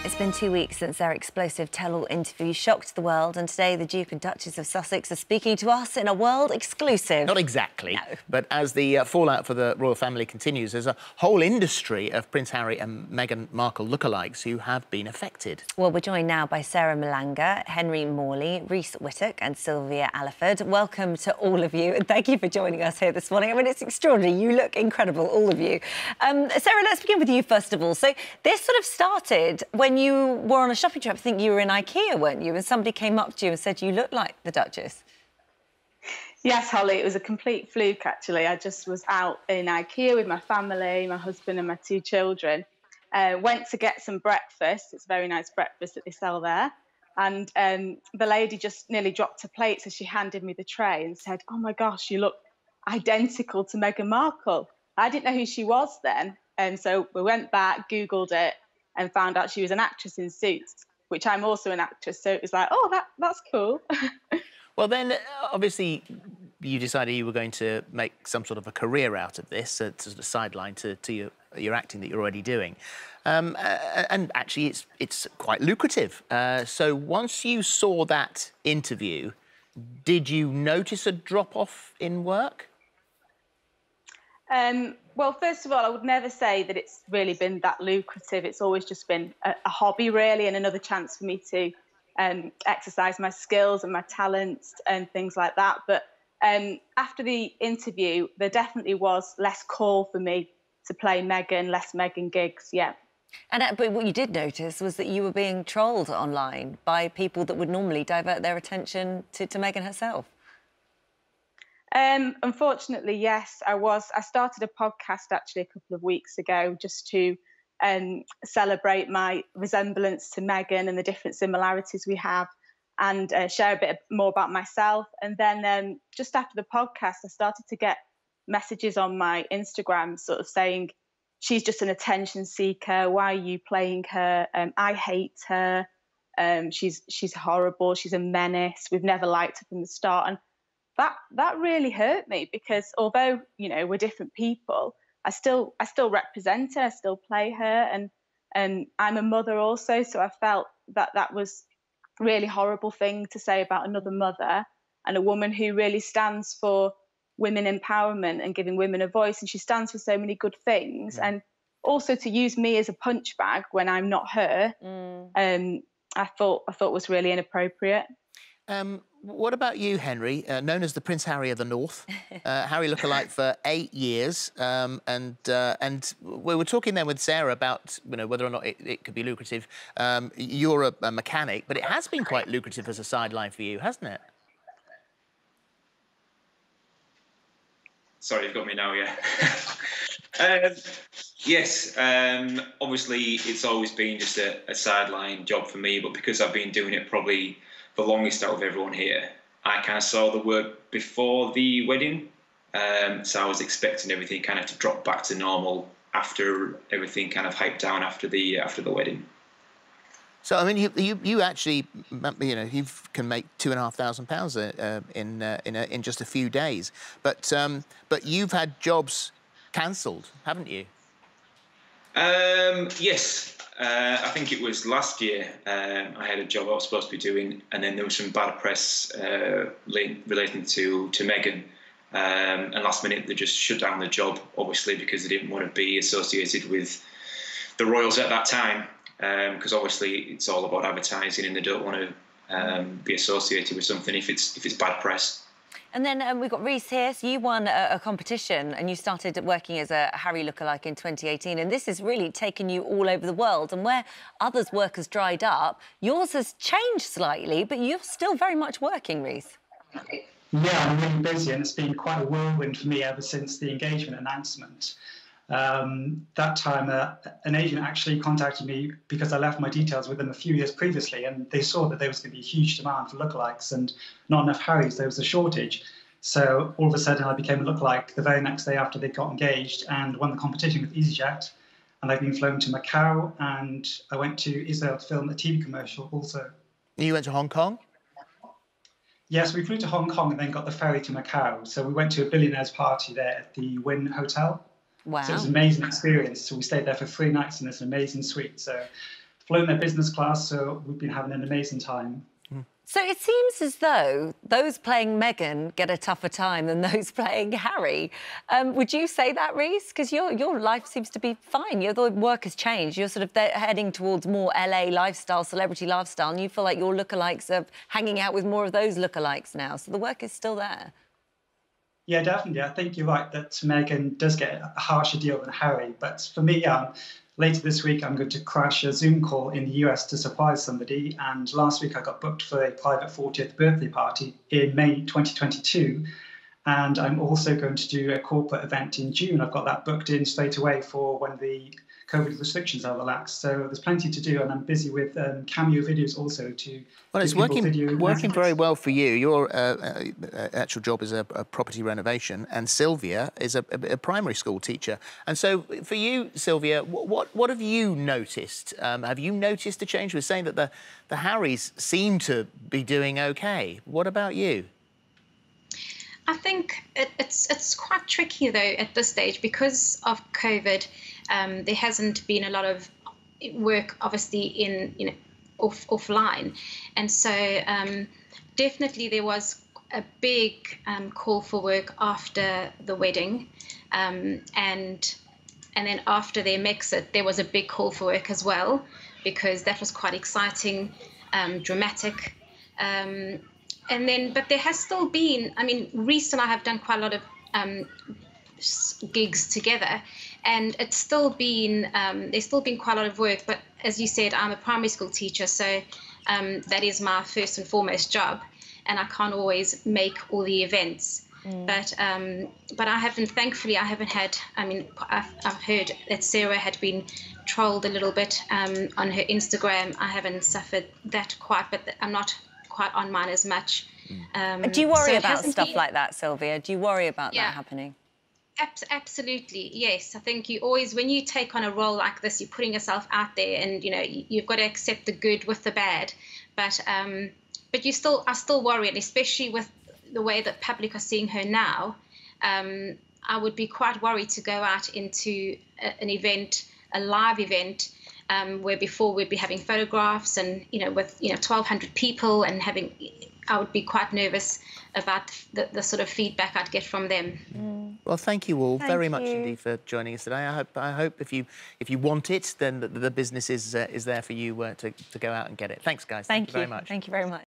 It's been 2 weeks since their explosive tell-all interview shocked the world, and today the Duke and Duchess of Sussex are speaking to us in a world exclusive. Not exactly, no. But as the fallout for the royal family continues, there's a whole industry of Prince Harry and Meghan Markle lookalikes who have been affected. Well, we're joined now by Sarah Mhlanga, Henry Morley, Rhys Whittock and Sylvia Aliford. Welcome to all of you, and thank you for joining us here this morning. I mean, it's extraordinary. You look incredible, all of you. Sarah, let's begin with you first of all. So this sort of started when you were on a shopping trip. I think you were in IKEA, weren't you? And somebody came up to you and said you look like the Duchess. Yes, Holly, it was a complete fluke, actually. I just was out in IKEA with my family, my husband and my 2 children. Went to get some breakfast. It's a very nice breakfast that they sell there. And the lady just nearly dropped a plate, so she handed me the tray and said, "Oh, my gosh, you look identical to Meghan Markle." I didn't know who she was then. And so we went back, Googled it, and found out she was an actress in Suits, which I'm also an actress. So it was like, oh, that's cool. Well, then, obviously, you decided you were going to make some sort of a career out of this, to sort of sideline to your acting that you're already doing. And actually, it's quite lucrative. So once you saw that interview, did you notice a drop-off in work? Well, first of all, I would never say that it's really been that lucrative. It's always just been a hobby, really, and another chance for me to exercise my skills and my talents and things like that. But after the interview, there definitely was less call for me to play Meghan, less Meghan gigs, yeah. And but what you did notice was that you were being trolled online by people that would normally divert their attention to Meghan herself. Unfortunately, yes, I was. I started a podcast actually a couple of weeks ago just to celebrate my resemblance to Meghan and the different similarities we have, and share a bit more about myself. And then just after the podcast, I started to get messages on my Instagram sort of saying, "She's just an attention seeker. Why are you playing her? I hate her. She's horrible. She's a menace. We've never liked her from the start." And that really hurt me, because although, you know, we're different people, I still represent her, I still play her, and I'm a mother also, so I felt that was a really horrible thing to say about another mother and a woman who really stands for women empowerment and giving women a voice, and she stands for so many good things. Yeah. And also to use me as a punch bag when I'm not her, I thought was really inappropriate. What about you, Henry, known as the Prince Harry of the North, Harry lookalike for 8 years, and we were talking then with Sarah about, you know, whether or not it could be lucrative. You're a mechanic, but it has been quite lucrative as a sideline for you, hasn't it? Sorry, you've got me now, yeah. Yes, obviously it's always been just a sideline job for me, but because I've been doing it probably the longest out of everyone here, I kind of saw the work before the wedding, so I was expecting everything kind of to drop back to normal after everything kind of hyped down after the wedding. So I mean, you actually, you know, you can make £2,500 in just a few days, but you've had jobs cancelled, haven't you? Yes. I think it was last year. I had a job I was supposed to be doing, and then there was some bad press relating to Meghan, and last minute they just shut down the job, obviously because they didn't want to be associated with the royals at that time, because obviously it's all about advertising, and they don't want to be associated with something if it's bad press. And then we've got Rhys here. So you won a competition and you started working as a Harry lookalike in 2018. And this has really taken you all over the world. And where others' work has dried up, yours has changed slightly, but you're still very much working, Rhys. Yeah, I'm really busy, and it's been quite a whirlwind for me ever since the engagement announcement. That time, an agent actually contacted me because I left my details with them a few years previously, and they saw that there was going to be a huge demand for lookalikes and not enough Harrys. There was a shortage. So all of a sudden, I became a lookalike the very next day after they got engaged and won the competition with EasyJet. And I've been flown to Macau, and I went to Israel to film a TV commercial also. You went to Hong Kong? Yes, we flew to Hong Kong and then got the ferry to Macau. So we went to a billionaire's party there at the Wynn Hotel. Wow. So it was an amazing experience. So we stayed there for 3 nights in this amazing suite. So flown their business class, so we've been having an amazing time. So it seems as though those playing Meghan get a tougher time than those playing Harry. Would you say that, Rhys? Because your life seems to be fine. The work has changed. You're sort of heading towards more LA lifestyle, celebrity lifestyle, and you feel like your lookalikes are hanging out with more of those lookalikes now. So the work is still there. Yeah, definitely. I think you're right that Meghan does get a harsher deal than Harry. But for me, later this week, I'm going to crash a Zoom call in the US to surprise somebody. And last week, I got booked for a private 40th birthday party in May 2022. And I'm also going to do a corporate event in June. I've got that booked in straight away for when the COVID restrictions are relaxed. So there's plenty to do, and I'm busy with cameo videos also to. Well, it's working very well for you. Your actual job is a property renovation, and Sylvia is a primary school teacher. And so, for you, Sylvia, what have you noticed? Have you noticed a change? We're saying that the Harrys seem to be doing okay. What about you? I think it's quite tricky though at this stage because of COVID. There hasn't been a lot of work, obviously, in offline, and so definitely there was a big call for work after the wedding, and then after their Megxit, there was a big call for work as well, because that was quite exciting, dramatic. But there has still been, I mean, Rhys and I have done quite a lot of gigs together, and it's still been, there's still been quite a lot of work. But as you said, I'm a primary school teacher, so that is my first and foremost job, and I can't always make all the events. But I haven't, thankfully, I haven't had, I mean, I've heard that Sarah had been trolled a little bit on her Instagram. I haven't suffered that quite, but I'm not quite on mine as much. Do you worry about stuff like that, Sylvia? Do you worry about that happening? Absolutely, yes. I think you always, when you take on a role like this, you're putting yourself out there, and you've got to accept the good with the bad. But I still worry, and especially with the way that public are seeing her now, I would be quite worried to go out into an event, a live event, where before we'd be having photographs and with 1,200 people and having. I would be quite nervous about the sort of feedback I'd get from them. Well, thank you all very much indeed for joining us today. I hope if you want it, then the business is there for you to go out and get it. Thanks, guys. Thank you very much. Thank you very much.